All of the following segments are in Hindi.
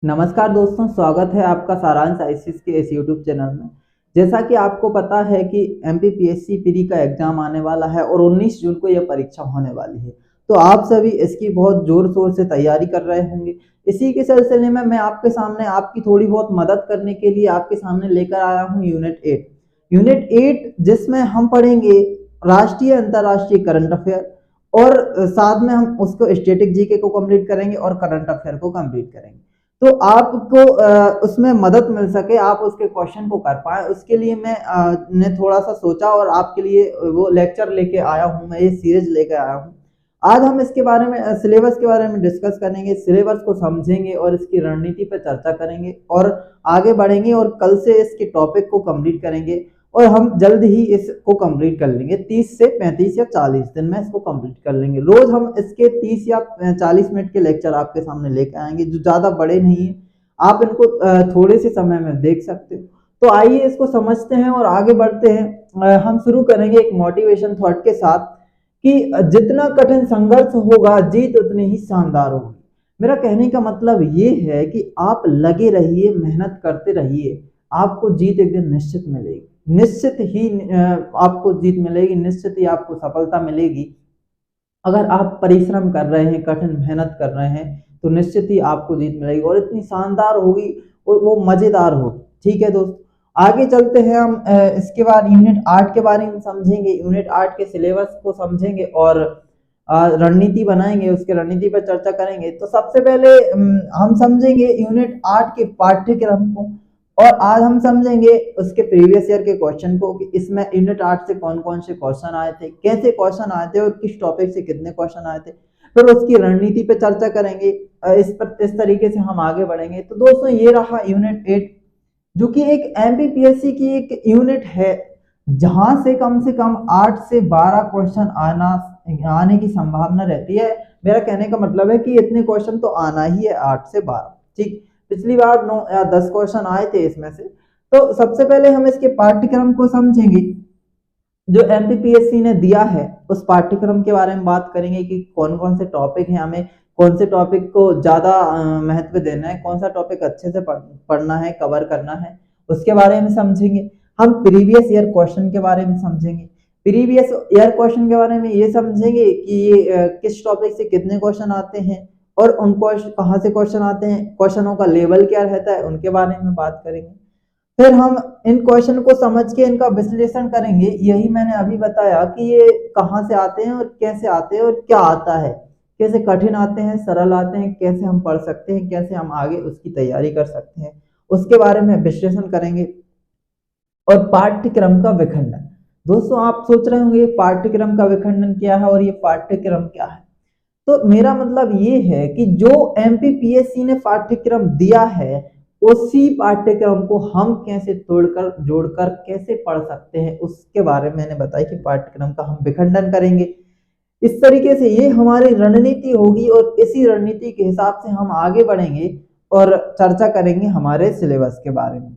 नमस्कार दोस्तों, स्वागत है आपका सारांश आईसीएस के इस यूट्यूब चैनल में। जैसा कि आपको पता है कि एमपीपीएससी प्री का एग्जाम आने वाला है और 19 जून को यह परीक्षा होने वाली है। तो आप सभी इसकी बहुत जोर शोर से तैयारी कर रहे होंगे। इसी के सिलसिले में मैं आपके सामने आपकी थोड़ी बहुत मदद करने के लिए आपके सामने लेकर आया हूँ यूनिट 8 जिसमें हम पढ़ेंगे राष्ट्रीय अंतर्राष्ट्रीय करंट अफेयर और साथ में हम उसको स्टैटिक जीके को कंप्लीट करेंगे और करंट अफेयर को कंप्लीट करेंगे। तो आपको उसमें मदद मिल सके, आप उसके क्वेश्चन को कर पाए, उसके लिए मैं ने थोड़ा सा सोचा और आपके लिए वो लेक्चर लेके आया हूँ, मैं ये सीरीज लेके आया हूँ। आज हम इसके बारे में सिलेबस के बारे में डिस्कस करेंगे, सिलेबस को समझेंगे और इसकी रणनीति पर चर्चा करेंगे और आगे बढ़ेंगे और कल से इसके टॉपिक को कंप्लीट करेंगे और हम जल्द ही इसको कंप्लीट कर लेंगे। 30 से 35 या 40 दिन में इसको कंप्लीट कर लेंगे। रोज हम इसके 30 या 40 मिनट के लेक्चर आपके सामने लेकर आएंगे, जो ज्यादा बड़े नहीं है, आप इनको थोड़े से समय में देख सकते हो। तो आइए इसको समझते हैं और आगे बढ़ते हैं। हम शुरू करेंगे एक मोटिवेशन थॉट के साथ कि जितना कठिन संघर्ष होगा जीत उतनी ही शानदार होगी। मेरा कहने का मतलब ये है कि आप लगे रहिए, मेहनत करते रहिए, आपको जीत एक दिन निश्चित मिलेगी। निश्चित ही आपको जीत मिलेगी, निश्चित ही आपको सफलता मिलेगी। अगर आप परिश्रम कर रहे हैं, कठिन मेहनत कर रहे हैं, तो निश्चित ही आपको जीत मिलेगी और इतनी शानदार होगी और वो मजेदार होगी। ठीक है दोस्तों, आगे चलते हैं। हम इसके बाद यूनिट 8 के बारे में समझेंगे, यूनिट 8 के सिलेबस को समझेंगे और रणनीति बनाएंगे, उसके रणनीति पर चर्चा करेंगे। तो सबसे पहले हम समझेंगे यूनिट 8 के पाठ्यक्रम को और आज हम समझेंगे उसके प्रीवियस ईयर के क्वेश्चन को कि इसमें यूनिट 8 से कौन कौन से क्वेश्चन आए थे, कैसे क्वेश्चन आए थे और किस टॉपिक से कितने क्वेश्चन आए थे। फिर उसकी रणनीति पे चर्चा करेंगे। इस तरीके से हम आगे बढ़ेंगे। तो दोस्तों, ये रहा यूनिट 8, जो कि एक एमपीपीएससी की एक यूनिट है जहां से कम 8 से 12 क्वेश्चन आने की संभावना रहती है। मेरा कहने का मतलब है कि इतने क्वेश्चन तो आना ही है, 8 से 12। ठीक, पिछली बार 9 या 10 क्वेश्चन आए थे इसमें से। तो सबसे पहले हम इसके पाठ्यक्रम को समझेंगे जो एमपीपीएससी ने दिया है। उस पाठ्यक्रम के बारे में बात करेंगे कि कौन कौन से टॉपिक हैं, हमें कौन से टॉपिक को ज्यादा महत्व देना है, कौन सा टॉपिक अच्छे से पढ़ना है, कवर करना है, उसके बारे में समझेंगे। हम प्रीवियस ईयर क्वेश्चन के बारे में समझेंगे। प्रीवियस ईयर क्वेश्चन के बारे में ये समझेंगे कि ये किस टॉपिक से कितने क्वेश्चन आते हैं और उनको कहाँ से क्वेश्चन आते हैं, क्वेश्चनों का लेवल क्या रहता है, उनके बारे में बात करेंगे। फिर हम इन क्वेश्चन को समझ के इनका विश्लेषण करेंगे। यही मैंने अभी बताया कि ये कहाँ से आते हैं और कैसे आते हैं और क्या आता है, कैसे कठिन आते हैं, सरल आते हैं, कैसे हम पढ़ सकते हैं, कैसे हम आगे उसकी तैयारी कर सकते हैं, उसके बारे में विश्लेषण करेंगे। और पाठ्यक्रम का विखंडन। दोस्तों, आप सोच रहे होंगे पाठ्यक्रम का विखंडन क्या है और ये पाठ्यक्रम क्या है। तो मेरा मतलब ये है कि जो एमपीपीएससी ने पाठ्यक्रम दिया है उसी पाठ्यक्रम को हम कैसे तोड़कर जोड़कर कैसे पढ़ सकते हैं, उसके बारे में मैंने बताया कि पाठ्यक्रम का हम विखंडन करेंगे। इस तरीके से ये हमारी रणनीति होगी और इसी रणनीति के हिसाब से हम आगे बढ़ेंगे और चर्चा करेंगे हमारे सिलेबस के बारे में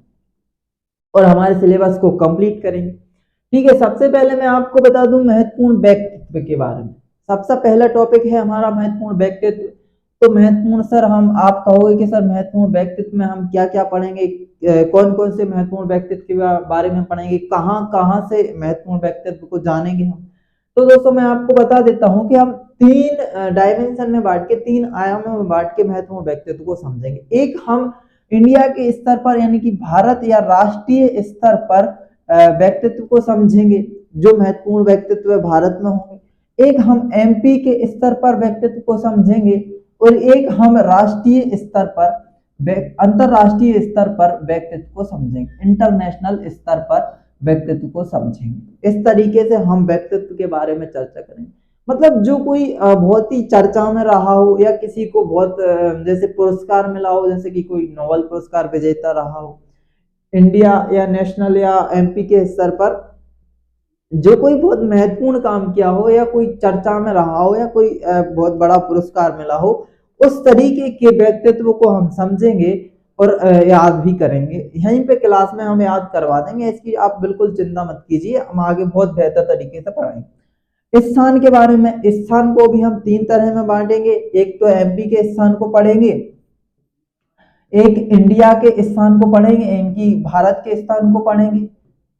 और हमारे सिलेबस को कंप्लीट करेंगे। ठीक है, सबसे पहले मैं आपको बता दूं महत्वपूर्ण व्यक्तित्व के बारे में। सबसे पहला टॉपिक है हमारा महत्वपूर्ण व्यक्तित्व। तो महत्वपूर्ण सर, हम आप कहोगे कि सर महत्वपूर्ण व्यक्तित्व में हम क्या क्या पढ़ेंगे, कौन कौन से महत्वपूर्ण व्यक्तित्व के बारे में पढ़ेंगे, कहाँ कहाँ से महत्वपूर्ण व्यक्तित्व को जानेंगे हम। तो दोस्तों, मैं आपको बता देता हूँ कि हम 3 डायमेंशन में बांट के, 3 आयामों में बांट के महत्वपूर्ण व्यक्तित्व को समझेंगे। एक, हम इंडिया के स्तर पर यानी कि भारत या राष्ट्रीय स्तर पर व्यक्तित्व को समझेंगे, जो महत्वपूर्ण व्यक्तित्व है भारत में होंगे। एक, हम एमपी के स्तर पर व्यक्तित्व को समझेंगे और एक हम राष्ट्रीय स्तर पर, अंतरराष्ट्रीय स्तर पर व्यक्तित्व को समझेंगे, इंटरनेशनल स्तर पर व्यक्तित्व को समझेंगे। इस तरीके से हम व्यक्तित्व के बारे में चर्चा करेंगे। मतलब जो कोई बहुत ही चर्चा में रहा हो या किसी को बहुत जैसे पुरस्कार मिला हो, जैसे कि कोई नोबेल पुरस्कार विजेता रहा हो इंडिया या नेशनल या एमपी के स्तर पर, जो कोई बहुत महत्वपूर्ण काम किया हो या कोई चर्चा में रहा हो या कोई बहुत बड़ा पुरस्कार मिला हो, उस तरीके के व्यक्तित्व को हम समझेंगे और याद भी करेंगे। यहीं पे क्लास में हम याद करवा देंगे, इसकी आप बिल्कुल चिंता मत कीजिए, हम आगे बहुत बेहतर तरीके से पढ़ाएंगे। स्थान के बारे में, स्थान को भी हम 3 तरह में बांटेंगे। एक तो एमपी के स्थान को पढ़ेंगे, एक इंडिया के स्थान को पढ़ेंगे, इनकी भारत के स्थान को पढ़ेंगे,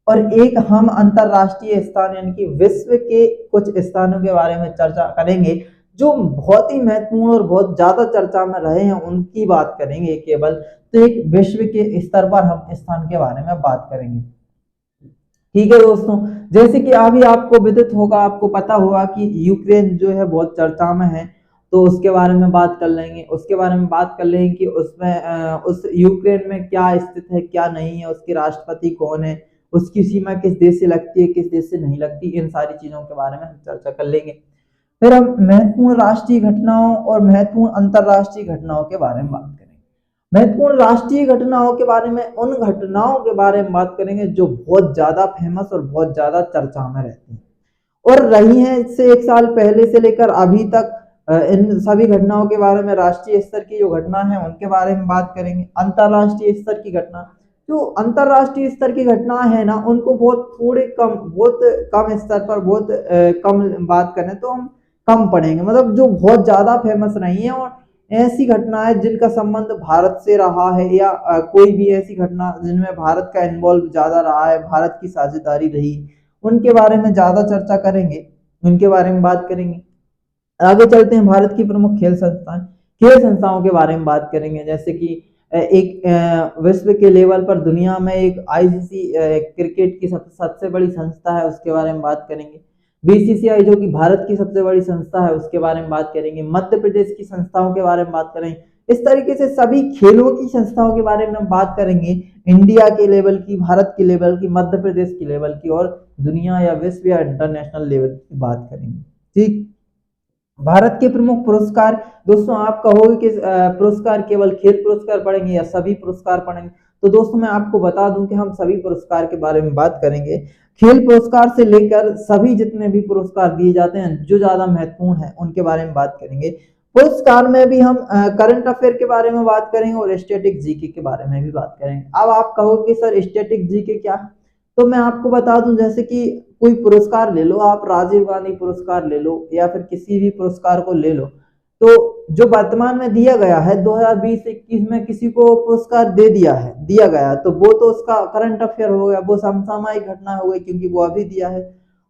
और एक हम अंतरराष्ट्रीय स्थान यानी कि विश्व के कुछ स्थानों के बारे में चर्चा करेंगे जो बहुत ही महत्वपूर्ण और बहुत ज्यादा चर्चा में रहे हैं, उनकी बात करेंगे केवल। तो एक विश्व के स्तर पर हम स्थान के बारे में बात करेंगे। ठीक है दोस्तों, जैसे कि अभी आपको विदित होगा, आपको पता होगा कि यूक्रेन जो है बहुत चर्चा में है, तो उसके बारे में बात कर लेंगे। उसके बारे में बात कर लेंगे कि उसमें उस यूक्रेन में क्या स्थित है, क्या नहीं है, उसके राष्ट्रपति कौन है, उसकी सीमा किस देश से लगती है, किस देश से नहीं लगती, इन सारी चीजों के बारे में हम चर्चा कर लेंगे। फिर हम महत्वपूर्ण राष्ट्रीय घटनाओं और महत्वपूर्ण अंतरराष्ट्रीय घटनाओं के बारे में बात करेंगे। महत्वपूर्ण राष्ट्रीय घटनाओं के बारे में, उन घटनाओं के बारे में बात करेंगे जो बहुत ज्यादा फेमस और बहुत ज्यादा चर्चा में रहती हैं और रही हैं इससे 1 साल पहले से लेकर अभी तक। इन सभी घटनाओं के बारे में, राष्ट्रीय स्तर की जो घटना है उनके बारे में बात करेंगे। अंतरराष्ट्रीय स्तर की घटना, जो अंतरराष्ट्रीय स्तर की घटना है ना, उनको बहुत कम स्तर पर बहुत कम बात करें तो हम कम पढ़ेंगे, मतलब जो बहुत ज्यादा फेमस नहीं है और ऐसी घटनाएं जिनका संबंध भारत से रहा है, या कोई भी ऐसी घटना जिनमें भारत का इन्वॉल्व ज्यादा रहा है, भारत की साझेदारी रही, उनके बारे में ज्यादा चर्चा करेंगे, उनके बारे में बात करेंगे। आगे चलते हैं, भारत की प्रमुख खेल संस्थाओं के बारे में बात करेंगे। जैसे कि एक विश्व के लेवल पर दुनिया में एक आईसीसी क्रिकेट की सबसे बड़ी संस्था है, उसके बारे में बात करेंगे। बीसीसीआई जो कि भारत की सबसे बड़ी संस्था है, उसके बारे में बात करेंगे। मध्य प्रदेश की संस्थाओं के बारे में बात करेंगे। इस तरीके से सभी खेलों की संस्थाओं के बारे में हम बात करेंगे, इंडिया के लेवल की, भारत के लेवल की, मध्य प्रदेश के लेवल की, और दुनिया या विश्व या इंटरनेशनल लेवल की बात करेंगे। ठीक, भारत के प्रमुख पुरस्कार। दोस्तों आप कहोगे कि पुरस्कार केवल खेल पुरस्कार पढ़ेंगे या सभी पुरस्कार पढ़ेंगे, तो दोस्तों मैं आपको बता दूं कि हम सभी पुरस्कार के बारे में बात करेंगे। खेल पुरस्कार से लेकर सभी जितने भी पुरस्कार दिए जाते हैं जो ज्यादा महत्वपूर्ण है उनके बारे में बात करेंगे। पुरस्कार में भी हम करंट अफेयर के बारे में बात करेंगे और स्टैटिक जीके के बारे में भी बात करेंगे। अब आप कहोगे सर स्टैटिक जीके क्या है, तो मैं आपको बता दूं, जैसे कि कोई पुरस्कार ले लो, आप राजीव गांधी पुरस्कार ले लो या फिर किसी भी पुरस्कार को ले लो, तो जो वर्तमान में दिया गया है 2020-21 में किसी को पुरस्कार दिया गया, तो वो तो उसका करंट अफेयर हो गया, वो समसामयिक घटना हो गई क्योंकि वो अभी दिया है।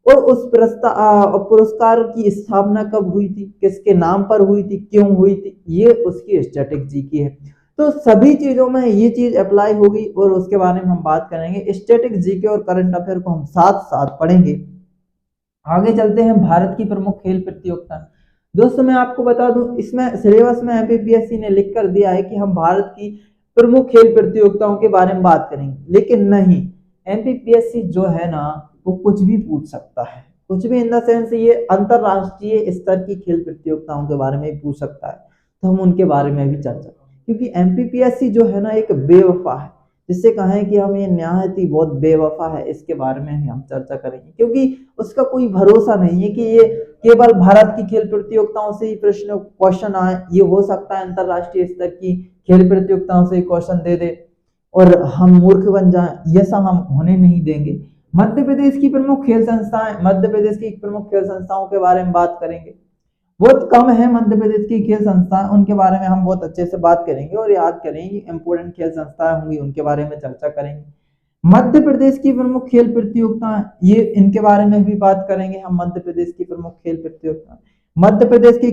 और उस पुरस्कार की स्थापना कब हुई थी, किसके नाम पर हुई थी, क्यों हुई थी, ये उसकी स्टैटिक जीके है। तो सभी चीजों में ये चीज अप्लाई होगी और उसके बारे में हम बात करेंगे। स्टैटिक जीके और करंट अफेयर को हम साथ साथ पढ़ेंगे। आगे चलते हैं, भारत की प्रमुख खेल प्रतियोगिता। दोस्तों मैं आपको बता दूं, इसमें सिलेबस में एमपीपीएससी ने लिख कर दिया है कि हम भारत की प्रमुख खेल प्रतियोगिताओं के बारे में बात करेंगे, लेकिन नहीं, एमपीपीएससी जो है ना वो कुछ भी पूछ सकता है, कुछ भी इन द सेंस ये अंतरराष्ट्रीय स्तर की खेल प्रतियोगिताओं के बारे में भी पूछ सकता है, तो हम उनके बारे में भी चर्चा, क्योंकि एमपीपीएससी जो है ना एक बेवफा है, जिससे कहें कि हम ये न्यायती बहुत बेवफा है, इसके बारे में हम चर्चा करेंगे, क्योंकि उसका कोई भरोसा नहीं है कि ये केवल भारत की खेल प्रतियोगिताओं से ही क्वेश्चन आए। ये हो सकता है अंतरराष्ट्रीय स्तर की खेल प्रतियोगिताओं से क्वेश्चन दे दे और हम मूर्ख बन जाएं, ऐसा हम होने नहीं देंगे। मध्य प्रदेश की प्रमुख खेल संस्थाएं, मध्य प्रदेश की प्रमुख खेल संस्थाओं के बारे में बात करेंगे। बहुत कम है मध्य प्रदेश की खेल संस्थाएं, उनके बारे में हम बहुत अच्छे से बात करेंगे और याद करेंगे। इंपोर्टेंट खेल संस्थाएं होंगी उनके बारे में चर्चा करेंगे। मध्य प्रदेश की प्रमुख खेल प्रतियोगिताएं, ये इनके बारे में भी बात करेंगे हम। मध्य प्रदेश की प्रमुख खेल प्रतियोगिता, मध्य प्रदेश की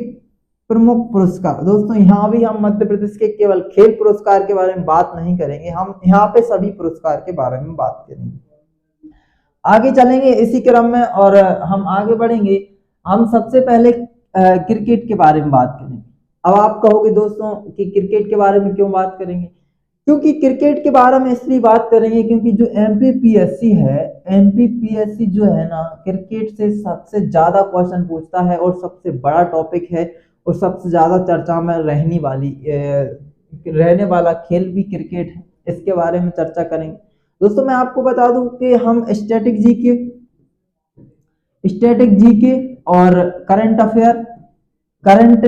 प्रमुख पुरस्कार। दोस्तों यहाँ भी हम मध्य प्रदेश के केवल खेल पुरस्कार के बारे में बात नहीं करेंगे, हम यहाँ पे सभी पुरस्कार के बारे में बात करेंगे। आगे चलेंगे इसी क्रम में और हम आगे बढ़ेंगे। हम सबसे पहले क्रिकेट के बारे में बात करेंगे। अब आप कहोगे दोस्तों कि क्रिकेट के बारे में क्यों बात करेंगे, क्योंकि क्रिकेट के बारे में इसलिए बात करेंगे क्योंकि जो एमपीपीएससी है, एमपीपीएससी जो है ना क्रिकेट से सबसे ज्यादा क्वेश्चन पूछता है और सबसे बड़ा टॉपिक है और सबसे ज्यादा चर्चा में रहने वाला खेल भी क्रिकेट है। इसके बारे में चर्चा करेंगे। दोस्तों मैं आपको बता दूं कि हम स्टैटिक जीके और करंट अफेयर, करंट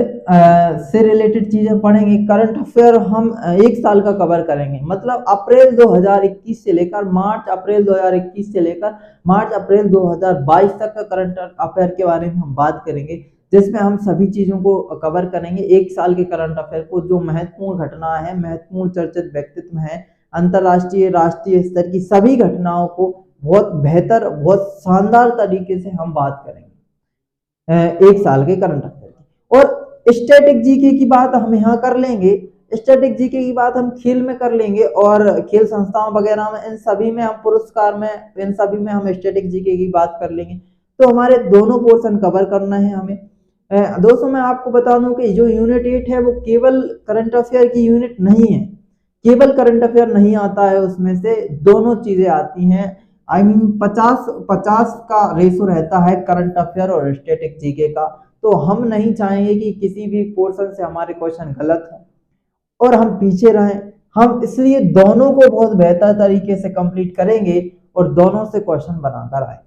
से रिलेटेड चीजें पढ़ेंगे। करंट अफेयर हम 1 साल का कवर करेंगे, मतलब अप्रैल 2021 से लेकर मार्च अप्रैल 2021 से लेकर मार्च अप्रैल 2022 तक का करंट अफेयर के बारे में हम बात करेंगे, जिसमें हम सभी चीजों को कवर करेंगे। एक साल के करंट अफेयर को, जो महत्वपूर्ण घटना है, महत्वपूर्ण चर्चित व्यक्तित्व है, अंतरराष्ट्रीय राष्ट्रीय स्तर की सभी घटनाओं को बहुत बेहतर, बहुत शानदार तरीके से हम बात करेंगे एक साल के करंट अफेयर की। और स्टैटिक जीके की बात हम यहाँ कर लेंगे, स्टैटिक जीके की बात हम खेल में कर लेंगे, और खेल संस्थाओं वगैरह में, इन सभी में हम पुरस्कार में, इन सभी में हम स्टैटिक जीके की बात कर लेंगे। तो हमारे दोनों पोर्शन कवर करना है हमें। दोस्तों मैं आपको बता दूं कि जो यूनिट 8 है वो केवल करंट अफेयर की यूनिट नहीं है, केवल करंट अफेयर नहीं आता है, उसमें से दोनों चीजें आती हैं। आई मीन 50-50 का रेशो रहता है करंट अफेयर और स्टैटिक जीके का। तो हम नहीं चाहेंगे कि किसी भी पोर्शन से हमारे क्वेश्चन गलत हो और हम पीछे रहें। हम इसलिए दोनों को बहुत बेहतर तरीके से कंप्लीट करेंगे और दोनों से क्वेश्चन बनाकर आए।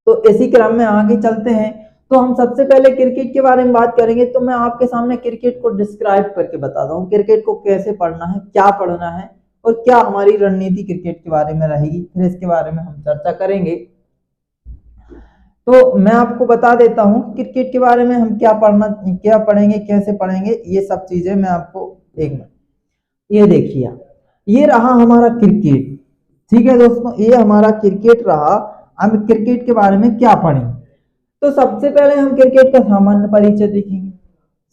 तो इसी क्रम में आगे चलते हैं। तो हम सबसे पहले क्रिकेट के बारे में बात करेंगे। तो मैं आपके सामने क्रिकेट को डिस्क्राइब करके बताता हूँ, क्रिकेट को कैसे पढ़ना है, क्या पढ़ना है और क्या हमारी रणनीति क्रिकेट के बारे में रहेगी, फिर इसके बारे में हम चर्चा करेंगे। तो मैं आपको बता देता हूँ क्रिकेट के बारे में हम क्या पढ़ेंगे, कैसे पढ़ेंगे, ये सब चीजें मैं आपको एक मिनट। ये देखिए, ये रहा हमारा क्रिकेट, ठीक है दोस्तों, ये हमारा क्रिकेट रहा। हम क्रिकेट के बारे में क्या पढ़ेंगे? तो सबसे पहले हम क्रिकेट का सामान्य परिचय देखेंगे।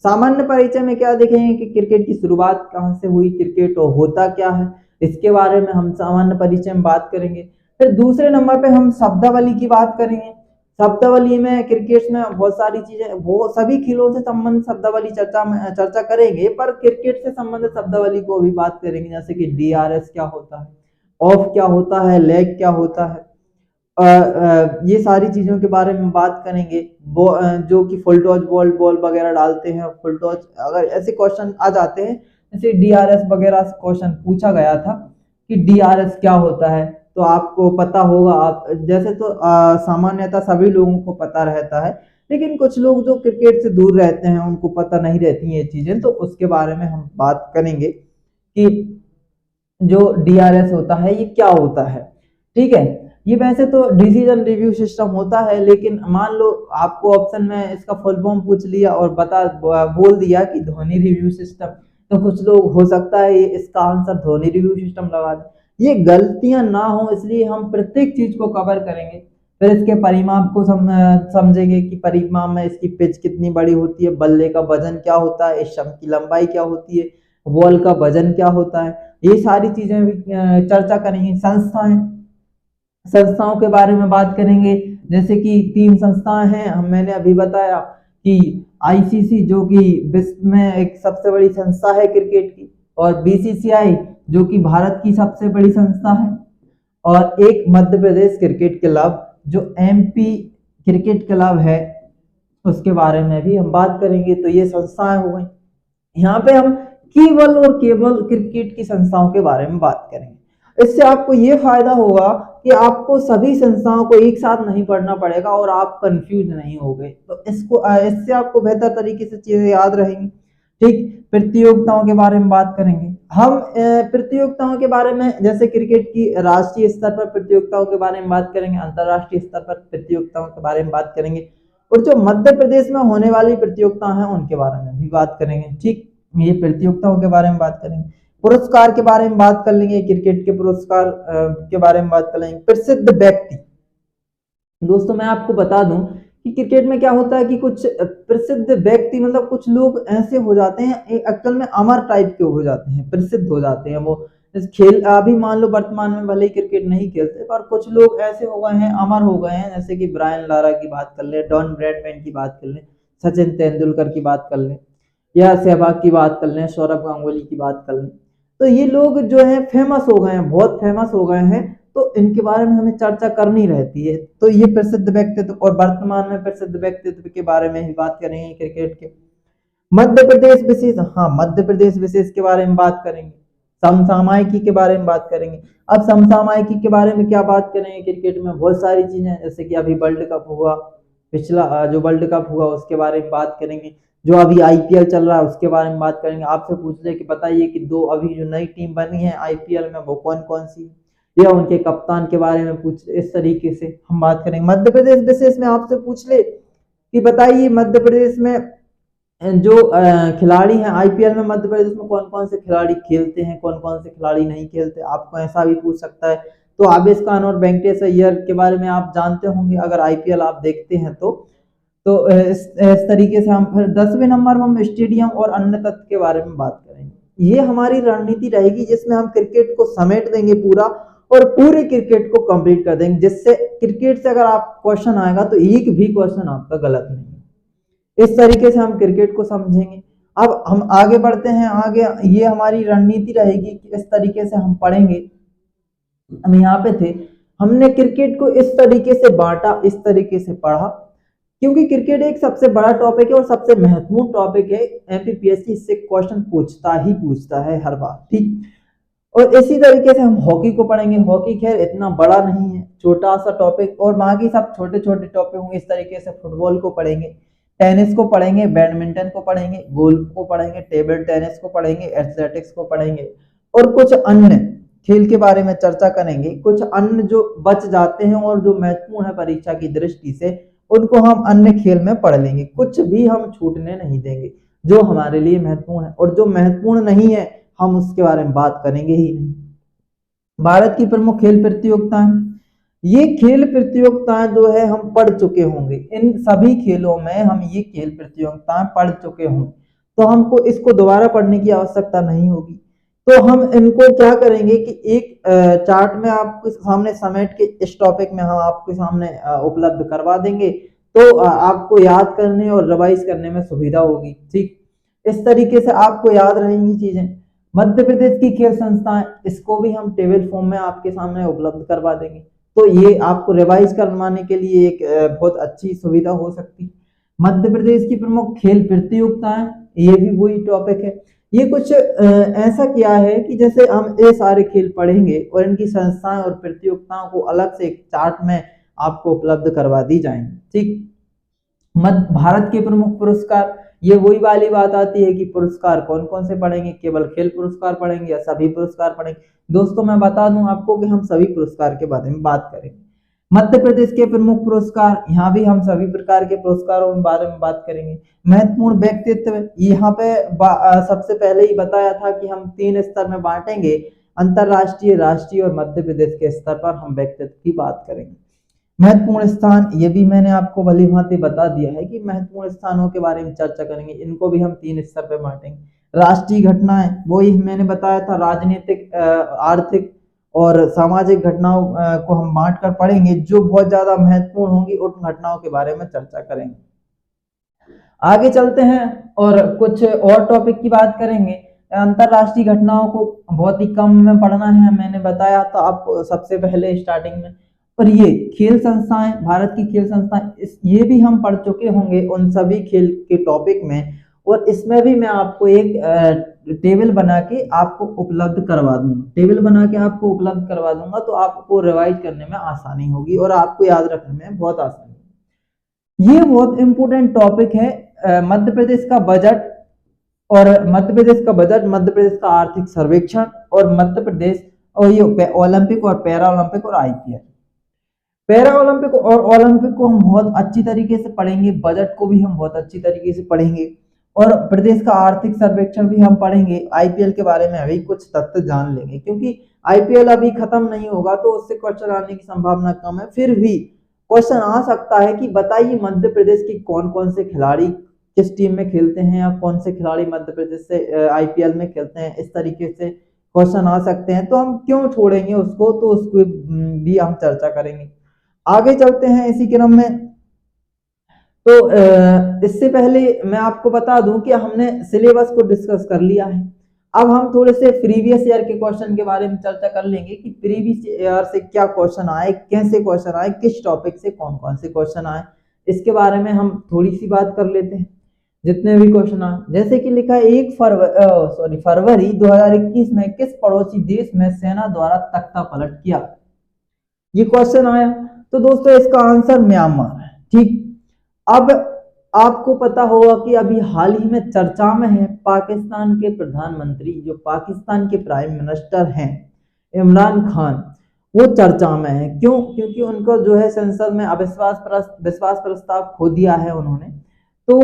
सामान्य परिचय में क्या देखेंगे कि क्रिकेट की शुरुआत कहाँ से हुई, क्रिकेट होता क्या है, इसके बारे में हम सामान्य परिचय में बात करेंगे। फिर दूसरे नंबर पे हम शब्दावली की बात करेंगे। शब्दावली में क्रिकेट में बहुत सारी चीजें, वो सभी खेलों से संबंधित शब्दावली चर्चा करेंगे, पर क्रिकेट से संबंधित शब्दावली को भी बात करेंगे, जैसे कि DRS क्या होता है, ऑफ क्या होता है, लेग क्या होता है, ये सारी चीजों के बारे में बात करेंगे। जो कि फुल टॉस बॉल वगैरह डालते हैं, फुल टॉस, अगर ऐसे क्वेश्चन आ जाते हैं, जैसे DRS वगैरह से क्वेश्चन पूछा गया था कि DRS क्या होता है, तो आपको पता होगा। आप जैसे तो सामान्यतः सभी लोगों को पता रहता है, लेकिन कुछ लोग जो क्रिकेट से दूर रहते हैं उनको पता नहीं रहती ये चीजें, तो उसके बारे में हम बात करेंगे कि जो DRS होता है ये क्या होता है। ठीक है, ये वैसे तो डिसीजन रिव्यू सिस्टम होता है, लेकिन मान लो आपको ऑप्शन में इसका फुल फॉर्म पूछ लिया और बोल दिया कि धोनी रिव्यू सिस्टम, तो कुछ लोग हो सकता है इसका आंसर धोनी रिव्यू सिस्टम लगा दें। ये गलतियां ना हो, इसलिए हम प्रत्येक चीज को कवर करेंगे। फिर इसके परिमाप को समझेंगे कि परिमाप में इसकी पिच कितनी बड़ी होती है, बल्ले का वजन क्या होता है, स्टंप की लंबाई क्या होती है, बॉल का वजन क्या होता है, ये सारी चीजें भी चर्चा करेंगे। संस्थाओं के बारे में बात करेंगे, जैसे कि 3 संस्थाएं हैं, मैंने अभी बताया कि ICC जो कि विश्व में एक सबसे बड़ी संस्था है क्रिकेट की, और BCCI जो कि भारत की सबसे बड़ी संस्था है, और एक मध्य प्रदेश क्रिकेट क्लब जो MP क्रिकेट क्लब है, उसके बारे में भी हम बात करेंगे। तो ये संस्थाएं हो गई। यहाँ पे हम केवल और केवल क्रिकेट की संस्थाओं के बारे में बात करेंगे। इससे आपको ये फायदा होगा कि आपको सभी संस्थाओं को एक साथ नहीं पढ़ना पड़ेगा और आप कंफ्यूज नहीं होगे। तो इससे आपको बेहतर तरीके से चीजें याद रहेंगी। ठीक, प्रतियोगिताओं के बारे में बात करेंगे हम। प्रतियोगिताओं के बारे में, जैसे क्रिकेट की राष्ट्रीय स्तर पर प्रतियोगिताओं के बारे में बात करेंगे, अंतरराष्ट्रीय स्तर पर प्रतियोगिताओं के बारे में बात करेंगे, और जो मध्य प्रदेश में होने वाली प्रतियोगिता है उनके बारे में भी बात करेंगे। ठीक, ये प्रतियोगिताओं के बारे में बात करेंगे। पुरस्कार के बारे में बात कर लेंगे, क्रिकेट के पुरस्कार के बारे में बात कर लेंगे। प्रसिद्ध व्यक्ति, दोस्तों मैं आपको बता दूं कि क्रिकेट में क्या होता है कि कुछ प्रसिद्ध व्यक्ति, मतलब कुछ लोग ऐसे हो जाते हैं, अक्सर में अमर टाइप के हो जाते हैं, प्रसिद्ध हो जाते हैं वो। इस खेल अभी मान लो वर्तमान में भले ही क्रिकेट नहीं खेलते, पर कुछ लोग ऐसे हो गए हैं, अमर हो गए हैं, जैसे कि ब्रायन लारा की बात कर ले, डॉन ब्रैडमैन की बात कर ले, सचिन तेंदुलकर की बात कर ले, या सहवाग की बात कर लें, सौरभ गांगुली की बात कर लें। तो ये लोग जो है फेमस हो गए हैं, बहुत फेमस हो गए हैं, तो इनके बारे में हमें चर्चा करनी रहती है। तो ये प्रसिद्ध व्यक्तित्व, और वर्तमान में प्रसिद्ध व्यक्तित्व के बारे में ही बात करेंगे क्रिकेट के। मध्य प्रदेश विशेष, हाँ मध्य प्रदेश विशेष के बारे में बात करेंगे। समसामयिकी के बारे में बात करेंगे। अब समसामयिकी के बारे में क्या बात करेंगे, क्रिकेट में बहुत सारी चीजें, जैसे कि अभी वर्ल्ड कप हुआ, पिछला जो वर्ल्ड कप हुआ उसके बारे में बात करेंगे, जो अभी IPL चल रहा है उसके बारे में बात करेंगे। आपसे पूछ ले कि बताइए कि 2 अभी जो नई टीम बनी है IPL में वो कौन कौन सी है, या उनके कप्तान के बारे में पूछ, इस तरीके से हम बात करेंगे। मध्य प्रदेश विशेष में आपसे पूछ ले कि बताइए मध्य प्रदेश में जो खिलाड़ी हैं आईपीएल में, मध्य प्रदेश में कौन कौन से खिलाड़ी खेलते हैं, कौन कौन से खिलाड़ी नहीं खेलते, आपको ऐसा भी पूछ सकता है। तो आबिश खान और वेंकटेश अय्यर के बारे में आप जानते होंगे अगर आईपीएल आप देखते हैं तो इस तरीके से हम फिर 10वें नंबर में हम स्टेडियम और अन्य तत्व के बारे में बात करेंगे। ये हमारी रणनीति रहेगी जिसमें हम क्रिकेट को समेट देंगे पूरा और पूरे क्रिकेट को कंप्लीट कर देंगे, जिससे क्रिकेट से अगर आप क्वेश्चन आएगा तो एक भी क्वेश्चन आपका गलत नहीं है। इस तरीके से हम क्रिकेट को समझेंगे। अब हम आगे बढ़ते हैं, आगे ये हमारी रणनीति रहेगी कि इस तरीके से हम पढ़ेंगे। हम यहाँ पे थे, हमने क्रिकेट को इस तरीके से बांटा, इस तरीके से पढ़ा, क्योंकि क्रिकेट एक सबसे बड़ा टॉपिक है और सबसे महत्वपूर्ण टॉपिक है। एमपीपीएससी इससे क्वेश्चन पूछता है हर बार, ठीक। और इसी तरीके से हम हॉकी को पढ़ेंगे। हॉकी खैर इतना बड़ा नहीं है, छोटा सा टॉपिक, और बाकी सब छोटे छोटे टॉपिक होंगे। इस तरीके से फुटबॉल को पढ़ेंगे, टेनिस को पढ़ेंगे, बैडमिंटन को पढ़ेंगे, गोल्फ को पढ़ेंगे, टेबल टेनिस को पढ़ेंगे, एथलेटिक्स को पढ़ेंगे और कुछ अन्य खेल के बारे में चर्चा करेंगे। कुछ अन्य जो बच जाते हैं और जो महत्वपूर्ण है परीक्षा की दृष्टि से, उनको हम अन्य खेल में पढ़ लेंगे। कुछ भी हम छूटने नहीं देंगे जो हमारे लिए महत्वपूर्ण है, और जो महत्वपूर्ण नहीं है हम उसके बारे में बात करेंगे ही नहीं। भारत की प्रमुख खेल प्रतियोगिताएं, ये खेल प्रतियोगिताएं जो है हम पढ़ चुके होंगे। इन सभी खेलों में हम ये खेल प्रतियोगिताएं पढ़ चुके होंगे, तो हमको इसको दोबारा पढ़ने की आवश्यकता नहीं होगी। तो हम इनको क्या करेंगे कि एक चार्ट में आपके सामने समेट के इस टॉपिक में हम आपके सामने उपलब्ध करवा देंगे, तो आपको याद करने और रिवाइज करने में सुविधा होगी, ठीक। इस तरीके से आपको याद रहेंगी चीजें। मध्य प्रदेश की खेल संस्थाएं, इसको भी हम टेबल फॉर्म में आपके सामने उपलब्ध करवा देंगे, तो ये आपको रिवाइज करवाने के लिए एक बहुत अच्छी सुविधा हो सकती है। मध्य प्रदेश की प्रमुख खेल प्रतियोगिताएं, ये भी वही टॉपिक है। ये कुछ ऐसा किया है कि जैसे हम ये सारे खेल पढ़ेंगे और इनकी संस्थाएं और प्रतियोगिताओं को अलग से एक चार्ट में आपको उपलब्ध करवा दी जाएंगी, ठीक। भारत के प्रमुख पुरस्कार, ये वही वाली बात आती है कि पुरस्कार कौन कौन से पढ़ेंगे, केवल खेल पुरस्कार पढ़ेंगे या सभी पुरस्कार पढ़ेंगे। दोस्तों मैं बता दूं आपको कि हम सभी पुरस्कार के बारे में बात करेंगे। मध्य प्रदेश के प्रमुख पुरस्कार, यहाँ भी हम सभी प्रकार के पुरस्कारों के बारे में बात करेंगे। महत्वपूर्ण व्यक्तित्व, यहाँ पे सबसे पहले ही बताया था कि हम 3 स्तर में बांटेंगे, अंतरराष्ट्रीय, राष्ट्रीय और मध्य प्रदेश के स्तर पर हम व्यक्तित्व की बात करेंगे। महत्वपूर्ण स्थान, ये भी मैंने आपको भली भांति बता दिया है कि महत्वपूर्ण स्थानों के बारे में चर्चा करेंगे, इनको भी हम 3 स्तर पे बांटेंगे। राष्ट्रीय घटनाएं, वही मैंने बताया था, राजनीतिक, आर्थिक और सामाजिक घटनाओं को हम बांट कर पढ़ेंगे। जो बहुत ज्यादा महत्वपूर्ण होंगी उन घटनाओं के बारे में चर्चा करेंगे। आगे चलते हैं और कुछ और टॉपिक की बात करेंगे। अंतरराष्ट्रीय घटनाओं को बहुत ही कम में पढ़ना है, मैंने बताया था आपको सबसे पहले स्टार्टिंग में। और ये खेल संस्थाएं, भारत की खेल संस्थाएं, ये भी हम पढ़ चुके होंगे उन सभी खेल के टॉपिक में, और इसमें भी मैं आपको एक टेबल बना के आपको उपलब्ध करवा दूंगा। टेबल बना के आपको उपलब्ध करवा दूंगा, तो आपको रिवाइज करने में आसानी होगी और आपको याद रखने में बहुत आसानी होगी। ये बहुत इंपॉर्टेंट टॉपिक है। मध्य प्रदेश का बजट मध्य प्रदेश का आर्थिक सर्वेक्षण और मध्य प्रदेश और ये ओलंपिक और पैरा ओलंपिक और आईपीएल। पैरा ओलंपिक और ओलंपिक को हम बहुत अच्छी तरीके से पढ़ेंगे, बजट को भी हम बहुत अच्छी तरीके से पढ़ेंगे, और प्रदेश का आर्थिक सर्वेक्षण भी हम पढ़ेंगे। आईपीएल के बारे में अभी कुछ तथ्य जान लेंगे, क्योंकि आईपीएल अभी खत्म नहीं होगा तो उससे क्वेश्चन आने की संभावना कम है। फिर भी क्वेश्चन आ सकता है कि बताइए मध्य प्रदेश के कौन कौन से खिलाड़ी किस टीम में खेलते हैं, या कौन से खिलाड़ी मध्य प्रदेश से आईपीएल में खेलते हैं। इस तरीके से क्वेश्चन आ सकते हैं, तो हम क्यों छोड़ेंगे उसको, तो उसको भी हम चर्चा करेंगे। आगे चलते हैं इसी क्रम में। तो इससे पहले मैं आपको बता दूं कि हमने सिलेबस को डिस्कस कर लिया है। अब हम थोड़े से प्रीवियस ईयर के क्वेश्चन के बारे में चर्चा कर लेंगे कि प्रीवियस ईयर से क्या क्वेश्चन आए, कैसे क्वेश्चन आए, किस टॉपिक से कौन कौन से क्वेश्चन आए, इसके बारे में हम थोड़ी सी बात कर लेते हैं। जितने भी क्वेश्चन आए, जैसे कि लिखा है 1 फरवरी 2021 में किस पड़ोसी देश में सेना द्वारा तख्ता पलट किया, ये क्वेश्चन आया। तो दोस्तों इसका आंसर म्यांमार है, ठीक। अब आपको पता होगा कि अभी हाल ही में चर्चा में है पाकिस्तान के प्रधानमंत्री, जो पाकिस्तान के प्राइम मिनिस्टर हैं इमरान खान, वो चर्चा में है। क्यों? क्योंकि उनको जो है संसद में विश्वास प्रस्ताव खो दिया है उन्होंने। तो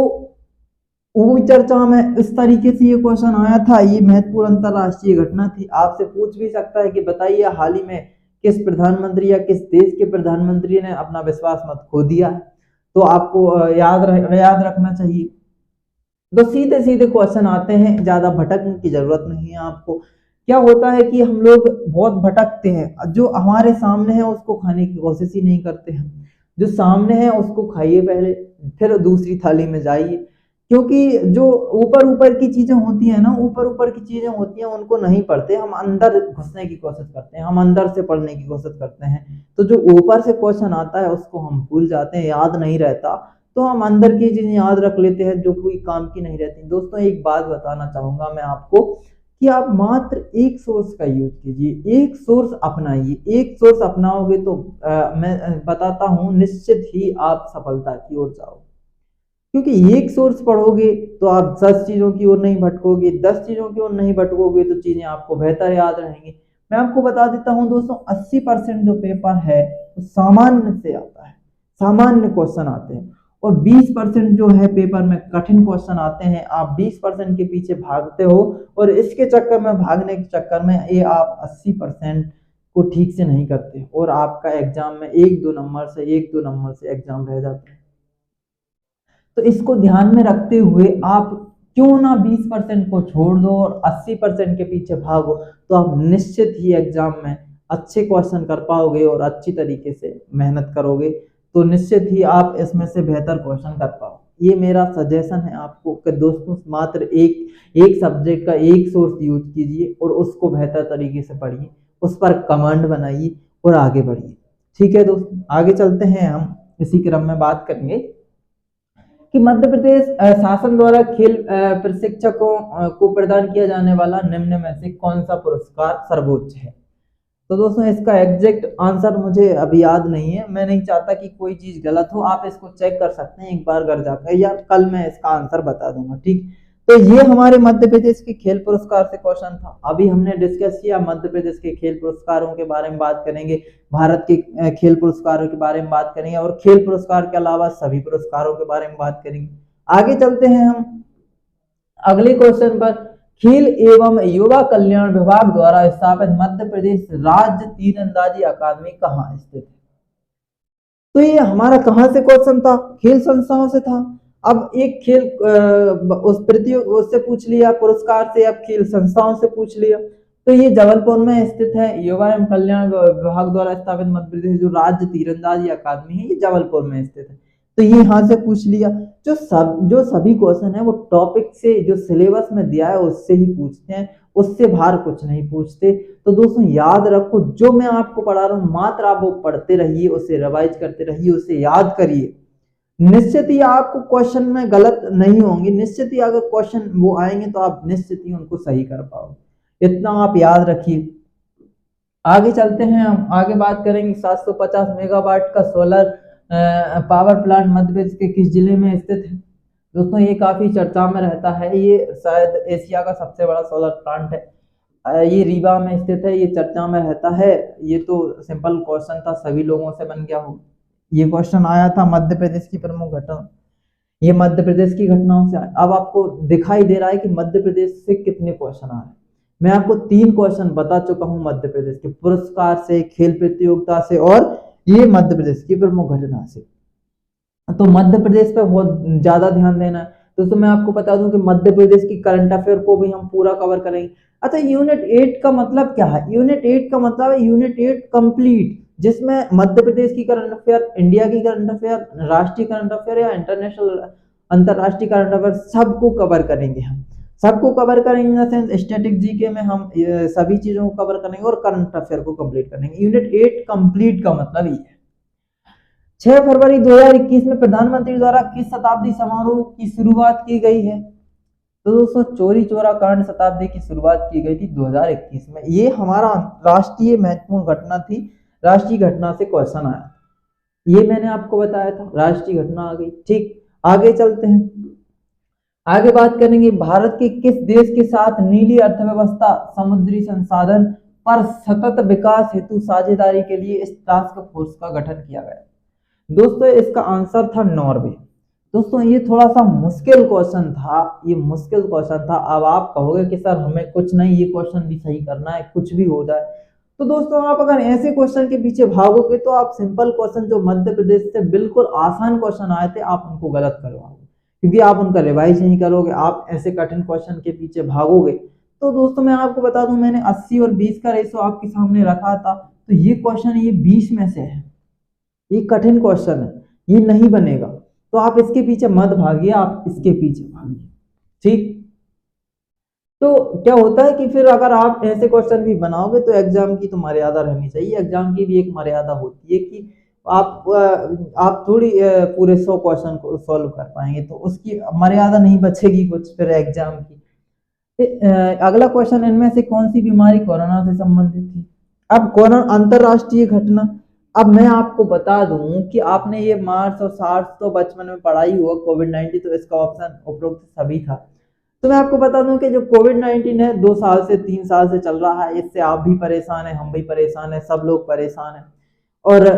वो चर्चा में इस तरीके से ये क्वेश्चन आया था, ये महत्वपूर्ण अंतरराष्ट्रीय घटना थी। आपसे पूछ भी सकता है कि बताइए हाल ही में किस प्रधानमंत्री या किस देश के प्रधानमंत्री ने अपना विश्वास मत खो दिया है। तो आपको याद रखना चाहिए। तो सीधे सीधे क्वेश्चन आते हैं, ज्यादा भटकने की जरूरत नहीं है आपको। क्या होता है कि हम लोग बहुत भटकते हैं, जो हमारे सामने है उसको खाने की कोशिश ही नहीं करते हैं। जो सामने है उसको खाइए पहले, फिर दूसरी थाली में जाइए। क्योंकि जो ऊपर ऊपर की चीजें होती है ना, ऊपर ऊपर की चीजें होती हैं उनको नहीं पढ़ते, हम अंदर घुसने की कोशिश करते हैं, हम अंदर से पढ़ने की कोशिश करते हैं। तो जो ऊपर से क्वेश्चन आता है उसको हम भूल जाते हैं, याद नहीं रहता। तो हम अंदर की चीजें याद रख लेते हैं जो कोई काम की नहीं रहती। दोस्तों एक बात बताना चाहूंगा मैं आपको कि आप मात्र एक सोर्स का यूज कीजिए, एक सोर्स अपनाइए। एक सोर्स अपनाओगे तो मैं बताता हूं निश्चित ही आप सफलता की ओर जाओगे। क्योंकि एक सोर्स पढ़ोगे तो आप 10 चीजों की ओर नहीं भटकोगे, 10 चीजों की ओर नहीं भटकोगे तो चीजें आपको बेहतर याद रहेंगी। मैं आपको बता देता हूं दोस्तों, 80% जो पेपर है वो सामान्य से आता है, सामान्य क्वेश्चन आते हैं। और 20% जो है पेपर में कठिन क्वेश्चन आते हैं। आप 20% के पीछे भागते हो और इसके चक्कर में, भागने के चक्कर में ये आप 80% को ठीक से नहीं करते और आपका एग्जाम में 1-2 नंबर से एग्जाम रह जाता है। तो इसको ध्यान में रखते हुए आप क्यों ना 20% को छोड़ दो और 80% के पीछे भागो, तो आप निश्चित ही एग्जाम में अच्छे क्वेश्चन कर पाओगे और अच्छी तरीके से मेहनत करोगे। तो निश्चित ही आप इसमें से बेहतर क्वेश्चन कर पाओ। ये मेरा सजेशन है आपको कि दोस्तों मात्र एक सब्जेक्ट का एक सोर्स यूज कीजिए और उसको बेहतर तरीके से पढ़िए, उस पर कमांड बनाइए और आगे बढ़िए। ठीक है दोस्तों, आगे चलते हैं। हम इसी क्रम में बात करेंगे कि मध्य प्रदेश शासन द्वारा खेल प्रशिक्षकों को प्रदान किया जाने वाला निम्न में से कौन सा पुरस्कार सर्वोच्च है। तो दोस्तों इसका एग्जैक्ट आंसर मुझे अभी याद नहीं है, मैं नहीं चाहता कि कोई चीज गलत हो। आप इसको चेक कर सकते हैं एक बार घर जाकर, या कल मैं इसका आंसर बता दूंगा। ठीक, तो ये हमारे मध्य प्रदेश के खेल पुरस्कार से क्वेश्चन था। अभी हमने डिस्कस किया मध्य प्रदेश के खेल पुरस्कारों के बारे में बात करेंगे, भारत के खेल पुरस्कारों के बारे में बात करेंगे और खेल पुरस्कार के अलावा सभी पुरस्कारों के बारे में बात करेंगे। आगे चलते हैं हम अगले क्वेश्चन पर। खेल एवं युवा कल्याण विभाग द्वारा स्थापित मध्य प्रदेश राज्य तीरंदाजी अकादमी कहाँ स्थित है। तो ये हमारा कहां से क्वेश्चन था, खेल संस्थाओं से था। अब एक खेल उस प्रतियोग उससे पूछ लिया पुरस्कार से, अब खेल संस्थाओं से पूछ लिया। तो ये जबलपुर में स्थित है, युवा एवं कल्याण विभाग द्वारा स्थापित मध्य प्रदेश जो राज्य तीरंदाजी अकादमी है, ये जबलपुर में स्थित है। तो ये यहाँ से पूछ लिया। जो सभी क्वेश्चन है वो टॉपिक से, जो सिलेबस में दिया है उससे ही पूछते हैं, उससे बाहर कुछ नहीं पूछते। तो दोस्तों याद रखो, जो मैं आपको पढ़ा रहा हूँ मात्र आप वो पढ़ते रहिए, उसे रिवाइज करते रहिए, उसे याद करिए। निश्चित ही आपको क्वेश्चन में गलत नहीं होंगे, निश्चित ही अगर क्वेश्चन वो आएंगे तो आप निश्चित ही उनको सही कर पाओगे, इतना आप याद रखिए। आगे चलते हैं, हम आगे बात करेंगे 750 मेगावाट का solar power plant Madhya Pradesh के किस जिले में स्थित है। दोस्तों ये काफी चर्चा में रहता है, ये शायद एशिया का सबसे बड़ा सोलर प्लांट है। ये रीवा में स्थित है, ये चर्चा में रहता है। ये तो सिंपल क्वेश्चन था, सभी लोगों से बन गया हो। ये क्वेश्चन आया था मध्य प्रदेश की प्रमुख घटना, ये मध्य प्रदेश की घटनाओं से। अब आपको दिखाई दे रहा है कि मध्य प्रदेश से कितने क्वेश्चन आ रहे हैं। मैं आपको 3 क्वेश्चन बता चुका हूं मध्य प्रदेश के पुरस्कार से, खेल प्रतियोगिता से और ये मध्य प्रदेश की प्रमुख घटना से। तो मध्य प्रदेश पे बहुत ज्यादा ध्यान देना है। दोस्तों मैं आपको बता दूं कि मध्य प्रदेश की करंट अफेयर को भी हम पूरा कवर करेंगे। अच्छा, यूनिट 8 का मतलब क्या है। यूनिट 8 का मतलब है यूनिट 8 कंप्लीट, जिसमें मध्य प्रदेश की करंट अफेयर, इंडिया की करंट अफेयर, राष्ट्रीय करंट अफेयर या इंटरनेशनल अंतरराष्ट्रीय करंट अफेयर सबको कवर करेंगे। हम सबको कवर करेंगे in the sense static GK में हम सभी चीजों को कवर करेंगे और करंट अफेयर को कंप्लीट करेंगे। यूनिट 8 कंप्लीट का मतलब ये है। 6 फरवरी 2021 में प्रधानमंत्री द्वारा किस शताब्दी समारोह की शुरुआत की गई है। तो दोस्तों चोरी चोरा कांड शताब्दी की शुरुआत की गई थी 2021 में। ये हमारा राष्ट्रीय महत्वपूर्ण घटना थी, राष्ट्रीय घटना से क्वेश्चन आया, ये मैंने आपको बताया था, राष्ट्रीय घटना आ गई। ठीक, आगे चलते हैं, आगे बात करेंगे भारत के किस देश के साथ नीली अर्थव्यवस्था, समुद्री संसाधन, पर सतत विकास हेतु साझेदारी के लिए इस टास्क फोर्स का गठन किया गया। दोस्तों इसका आंसर था नॉर्वे। दोस्तों ये थोड़ा सा मुश्किल क्वेश्चन था, ये मुश्किल क्वेश्चन था। अब आप कहोगे कि सर हमें कुछ नहीं, ये क्वेश्चन भी सही करना है, कुछ भी हो जाए। तो दोस्तों आप अगर ऐसे क्वेश्चन के पीछे भागोगे तो आप सिंपल क्वेश्चन जो मध्य प्रदेश से बिल्कुल आसान क्वेश्चन आए थे आप उनको गलत करवाओगे, क्योंकि आप उनका रिवाइज नहीं करोगे, आप ऐसे कठिन क्वेश्चन के पीछे भागोगे। तो दोस्तों मैं आपको बता दूं, मैंने 80 और 20 का रेशो आपके सामने रखा था, तो ये क्वेश्चन ये 20 में से है, ये कठिन क्वेश्चन है, ये नहीं बनेगा। तो आप इसके पीछे मत भागिए, आप इसके पीछे भागिए, ठीक। तो क्या होता है कि फिर अगर आप ऐसे क्वेश्चन भी बनाओगे तो एग्जाम की तो मर्यादा रहनी चाहिए, एग्जाम की भी एक मर्यादा होती है कि आप थोड़ी पूरे 100 क्वेश्चन को सॉल्व कर पाएंगे, तो उसकी मर्यादा नहीं बचेगी कुछ फिर एग्जाम की। अगला क्वेश्चन, इनमें से कौन सी बीमारी कोरोना से संबंधित थी? अब कोरोना अंतरराष्ट्रीय घटना, अब मैं आपको बता दूं कि आपने ये मार्स और सार्स तो बचपन में पढ़ाई हुआ, कोविड-19 तो इसका ऑप्शन उपरोक्त सभी था। तो मैं आपको बता दूं कि जो कोविड-19 है 2 साल से 3 साल से चल रहा है, इससे आप भी परेशान हैं, हम भी परेशान हैं, सब लोग परेशान हैं। और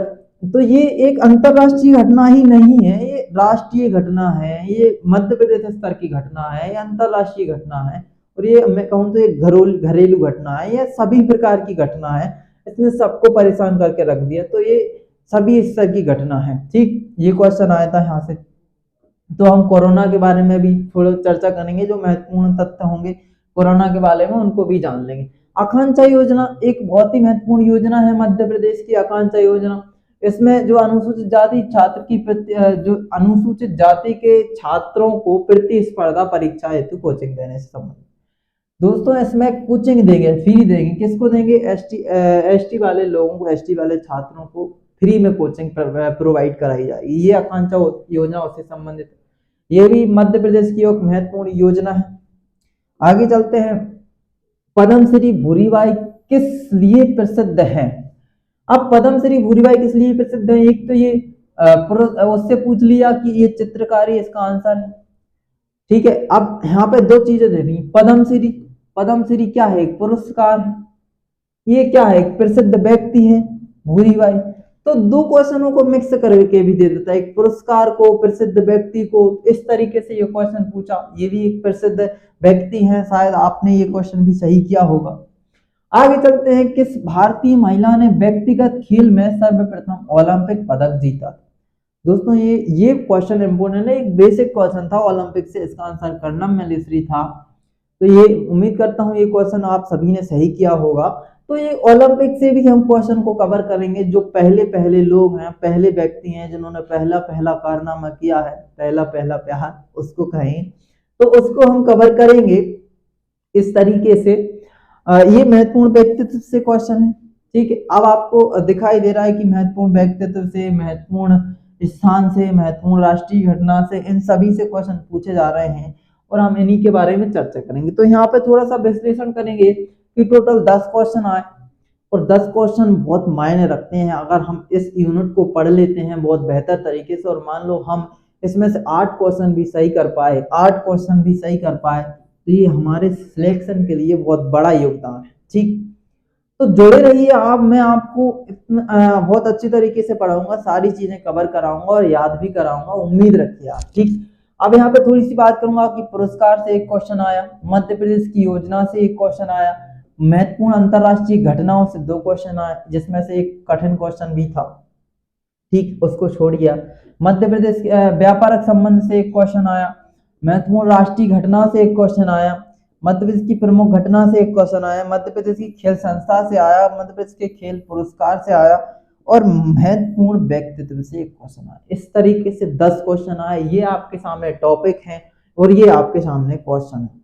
तो ये एक अंतरराष्ट्रीय घटना ही नहीं है, ये राष्ट्रीय घटना है, ये मध्य प्रदेश स्तर की घटना है, ये अंतरराष्ट्रीय घटना है, और ये मैं कहूँ तो एक घरेलू घटना है, ये सभी प्रकार की घटना है, इसने सबको परेशान करके रख दिया, तो ये सभी स्तर की घटना है, ठीक। ये क्वेश्चन आया था यहाँ से। तो हम कोरोना के बारे में भी थोड़ा चर्चा करेंगे, जो महत्वपूर्ण तथ्य होंगे कोरोना के बारे में उनको भी जान लेंगे। आकांक्षा योजना एक बहुत ही महत्वपूर्ण योजना है मध्य प्रदेश की, आकांक्षा योजना। इसमें जो अनुसूचित जाति छात्र की जो अनुसूचित जाति के छात्रों को प्रतिस्पर्धा परीक्षा हेतु कोचिंग देने से संबंधित। दोस्तों इसमें कोचिंग देंगे, फ्री देंगे, किसको देंगे? एसटी वाले लोगों को, एसटी वाले छात्रों को फ्री में कोचिंग प्रोवाइड कराई जाएगी, ये आकांक्षा योजना उससे संबंधित है। ये भी मध्य प्रदेश की एक महत्वपूर्ण योजना है। आगे चलते हैं, पद्मश्री भूरीबाई किस लिए प्रसिद्ध है? अब पद्मश्री भूरीबाई किस लिए प्रसिद्ध है? एक तो ये उससे पूछ लिया कि ये चित्रकारी इसका आंसर है, ठीक है। अब यहाँ पे दो चीजें दे दी, पद्मश्री, पद्मश्री क्या है? एक पुरस्कार है, ये क्या है? एक प्रसिद्ध व्यक्ति है भूरीबाई। तो दो क्वेश्चनों को मिक्स करके भी दे देता है, एक पुरस्कार को, प्रसिद्ध व्यक्ति को, इस तरीके से ये क्वेश्चन पूछा। ये भी एक प्रसिद्ध व्यक्ति है, शायद आपने ये क्वेश्चन भी सही किया होगा। आगे चलते हैं, किस भारतीय महिला ने व्यक्तिगत खेल में सर्वप्रथम ओलंपिक पदक जीता? दोस्तों ये क्वेश्चन इंपोर्टेंट है, एक बेसिक क्वेश्चन था ओलंपिक से, इसका आंसर कर्णम मल्लेश्वरी था। तो ये उम्मीद करता हूँ ये क्वेश्चन आप सभी ने सही किया होगा। तो ये ओलंपिक से भी हम क्वेश्चन को कवर करेंगे, जो पहले लोग हैं, पहले व्यक्ति हैं जिन्होंने पहला कारनामा किया है, पहला प्यार उसको कहें, तो उसको हम कवर करेंगे इस तरीके से। ये महत्वपूर्ण व्यक्तित्व से क्वेश्चन है, ठीक है। अब आपको दिखाई दे रहा है कि महत्वपूर्ण व्यक्तित्व से, महत्वपूर्ण स्थान से, महत्वपूर्ण राष्ट्रीय घटना से, इन सभी से क्वेश्चन पूछे जा रहे हैं और हम इन्हीं के बारे में चर्चा करेंगे। तो यहाँ पे थोड़ा सा विश्लेषण करेंगे कि टोटल 10 क्वेश्चन आए और 10 क्वेश्चन बहुत मायने रखते हैं। अगर हम इस यूनिट को पढ़ लेते हैं बहुत बेहतर तरीके से, और मान लो हम इसमें से 8 क्वेश्चन भी सही कर पाए, 8 क्वेश्चन भी सही कर पाए, तो ये हमारे सिलेक्शन के लिए बहुत बड़ा योगदान है, ठीक। तो जुड़े रहिए आप, मैं आपको बहुत अच्छी तरीके से पढ़ाऊंगा, सारी चीजें कवर कराऊंगा और याद भी कराऊंगा, उम्मीद रखिए आप, ठीक। अब यहाँ पे थोड़ी सी बात करूंगा कि पुरस्कार से एक क्वेश्चन आया, मध्य प्रदेश की योजना से एक क्वेश्चन आया, महत्वपूर्ण अंतरराष्ट्रीय घटनाओं से 2 क्वेश्चन आए, जिसमें से एक कठिन क्वेश्चन भी था, ठीक, उसको छोड़ दिया। मध्य प्रदेश व्यापारक संबंध से एक क्वेश्चन आया, महत्वपूर्ण राष्ट्रीय घटना से एक क्वेश्चन आया, मध्य प्रदेश की प्रमुख घटना से एक क्वेश्चन आया, मध्य प्रदेश की खेल संस्था से आया, मध्य प्रदेश के खेल पुरस्कार से आया, और महत्वपूर्ण व्यक्तित्व से एक क्वेश्चन आया। इस तरीके से 10 क्वेश्चन आए। ये आपके सामने टॉपिक है और ये आपके सामने क्वेश्चन है।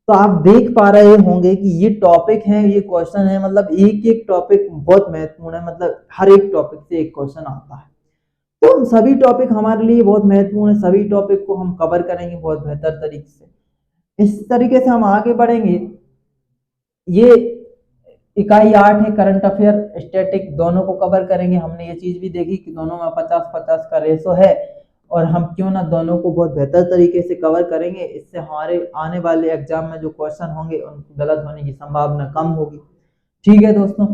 तो आप देख पा रहे होंगे कि ये टॉपिक है, ये क्वेश्चन है, मतलब एक एक टॉपिक बहुत महत्वपूर्ण है, मतलब हर एक टॉपिक से एक क्वेश्चन आता है। तो सभी टॉपिक हमारे लिए बहुत महत्वपूर्ण है, सभी टॉपिक को हम कवर करेंगे बहुत बेहतर तरीके से। इस तरीके से हम आगे बढ़ेंगे। ये इकाई 8 है, करंट अफेयर स्टैटिक, दोनों को कवर करेंगे। हमने ये चीज भी देखी कि दोनों में 50-50 का रेशो है, और हम क्यों ना दोनों को बहुत बेहतर तरीके से कवर करेंगे, इससे हमारे आने वाले एग्जाम में जो क्वेश्चन होंगे उनको गलत होने की संभावना कम होगी। ठीक है दोस्तों,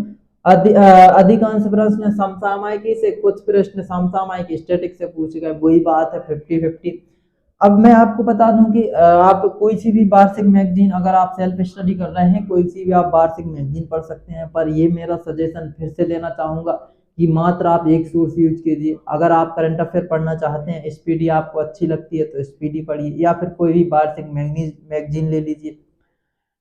अधिकांश प्रश्न समसामयिकी से, कुछ प्रश्न समसामयिक स्टैटिक से पूछे गए, वही बात है 50-50। अब मैं आपको बता दूं कि आप कोई सी भी वार्षिक मैगजीन, अगर आप सेल्फ स्टडी कर रहे हैं, कोई सी भी आप वार्षिक मैगजीन पढ़ सकते हैं, पर ये मेरा सजेशन फिर से देना चाहूंगा कि मात्र आप एक सोर्स यूज कीजिए। अगर आप करंट अफेयर पढ़ना चाहते हैं, स्पीडी आपको अच्छी लगती है तो स्पीडी पढ़िए, या फिर कोई भी वार्षिक मैगजीन ले लीजिए।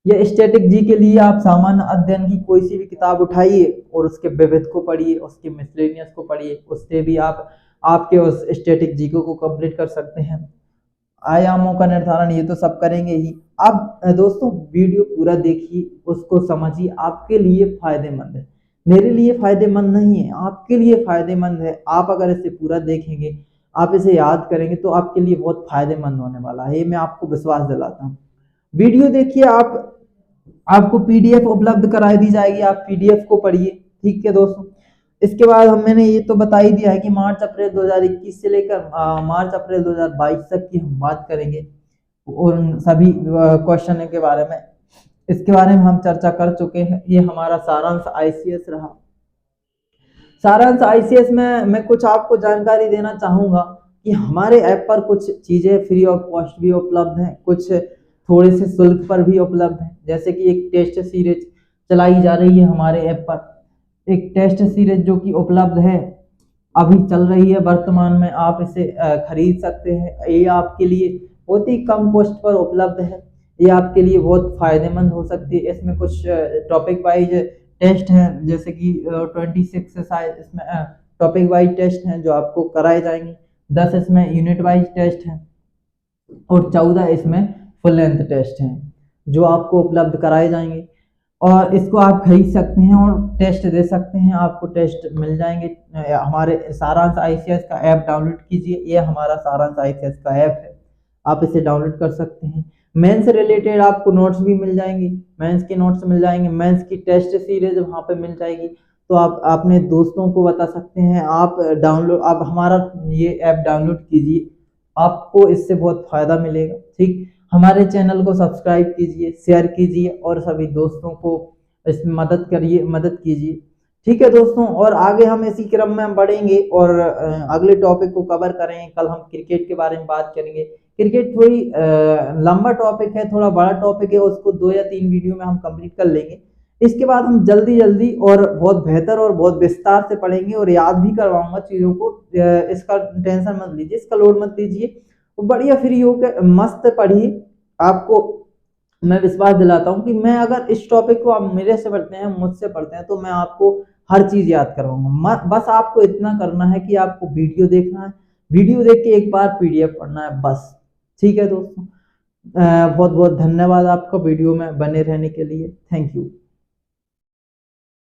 या स्टैटिक जी के लिए आप सामान्य अध्ययन की कोई सी भी किताब उठाइए और उसके विविध को पढ़िए, उसके मिसलेनियस को पढ़िए, उससे भी आप आपके उस स्टैटिक जी को कंप्लीट कर सकते हैं। आयामों का निर्धारण ये तो सब करेंगे ही। अब दोस्तों वीडियो पूरा देखिए, उसको समझिए, आपके लिए फायदेमंद है, मेरे लिए फायदेमंद नहीं है, आपके लिए फायदेमंद है। आप अगर इसे पूरा देखेंगे, आप इसे याद करेंगे तो आपके लिए बहुत फायदेमंद होने वाला है, ये मैं आपको विश्वास दिलाता हूँ। वीडियो देखिए, आपको पीडीएफ उपलब्ध कराई दी जाएगी, आप पीडीएफ को पढ़िए। ठीक है दोस्तों, इसके बाद मैंने ये तो बता ही दिया है कि मार्च अप्रैल 2021 से लेकर मार्च अप्रैल 2022 तक की हम बात करेंगे और उन सभी क्वेश्चन के बारे में, इसके बारे में हम चर्चा कर चुके हैं। ये हमारा सारांश आईसीएस रहा। सारांश आईसीएस में मैं कुछ आपको जानकारी देना चाहूंगा कि हमारे ऐप पर कुछ चीजें फ्री ऑफ कॉस्ट भी उपलब्ध हैं, कुछ थोड़े से शुल्क पर भी उपलब्ध है। जैसे कि एक टेस्ट सीरीज चलाई जा रही है हमारे ऐप पर, एक टेस्ट सीरीज जो कि उपलब्ध है, अभी चल रही है वर्तमान में, आप इसे खरीद सकते हैं। ये आपके लिए बहुत ही कम कॉस्ट पर उपलब्ध है, ये आपके लिए बहुत फायदेमंद हो सकती है। इसमें कुछ टॉपिक वाइज टेस्ट हैं, जैसे कि 26 शायद इसमें टॉपिक वाइज टेस्ट हैं जो आपको कराए जाएंगे, 10 इसमें यूनिट वाइज टेस्ट हैं और 14 इसमें फुल लेंथ टेस्ट हैं जो आपको उपलब्ध कराए जाएंगे। और इसको आप खरीद सकते हैं और टेस्ट दे सकते हैं, आपको टेस्ट मिल जाएंगे। हमारे सारांश आईसीएस का ऐप डाउनलोड कीजिए, ये हमारा सारांश आईसीएस का ऐप है, आप इसे डाउनलोड कर सकते हैं। मेंस से रिलेटेड आपको नोट्स भी मिल जाएंगे, मेंस के नोट्स मिल जाएंगे, मेंस की टेस्ट सीरीज वहाँ पे मिल जाएगी, तो आप अपने दोस्तों को बता सकते हैं। आप हमारा ये ऐप डाउनलोड कीजिए, आपको इससे बहुत फायदा मिलेगा। ठीक, हमारे चैनल को सब्सक्राइब कीजिए, शेयर कीजिए और सभी दोस्तों को इसमें मदद कीजिए। ठीक है दोस्तों, और आगे हम इसी क्रम में हम बढ़ेंगे और अगले टॉपिक को कवर करेंगे। कल हम क्रिकेट के बारे में बात करेंगे। क्रिकेट थोड़ी लंबा टॉपिक है, थोड़ा बड़ा टॉपिक है, उसको 2 या 3 वीडियो में हम कंप्लीट कर लेंगे। इसके बाद हम जल्दी जल्दी और बहुत बेहतर और बहुत विस्तार से पढ़ेंगे और याद भी करवाऊंगा चीज़ों को। इसका टेंशन मत लीजिए, इसका लोड मत लीजिए, बढ़िया फ्री होकर मस्त पढ़िए। आपको मैं विश्वास दिलाता हूँ कि मैं अगर इस टॉपिक को आप मेरे से पढ़ते हैं, मुझसे पढ़ते हैं, तो मैं आपको हर चीज याद करवाऊंगा। बस आपको इतना करना है कि आपको वीडियो देखना है, वीडियो देख के एक बार पीडीएफ पढ़ना है बस। ठीक है दोस्तों, बहुत बहुत धन्यवाद आपका वीडियो में बने रहने के लिए। Thank you.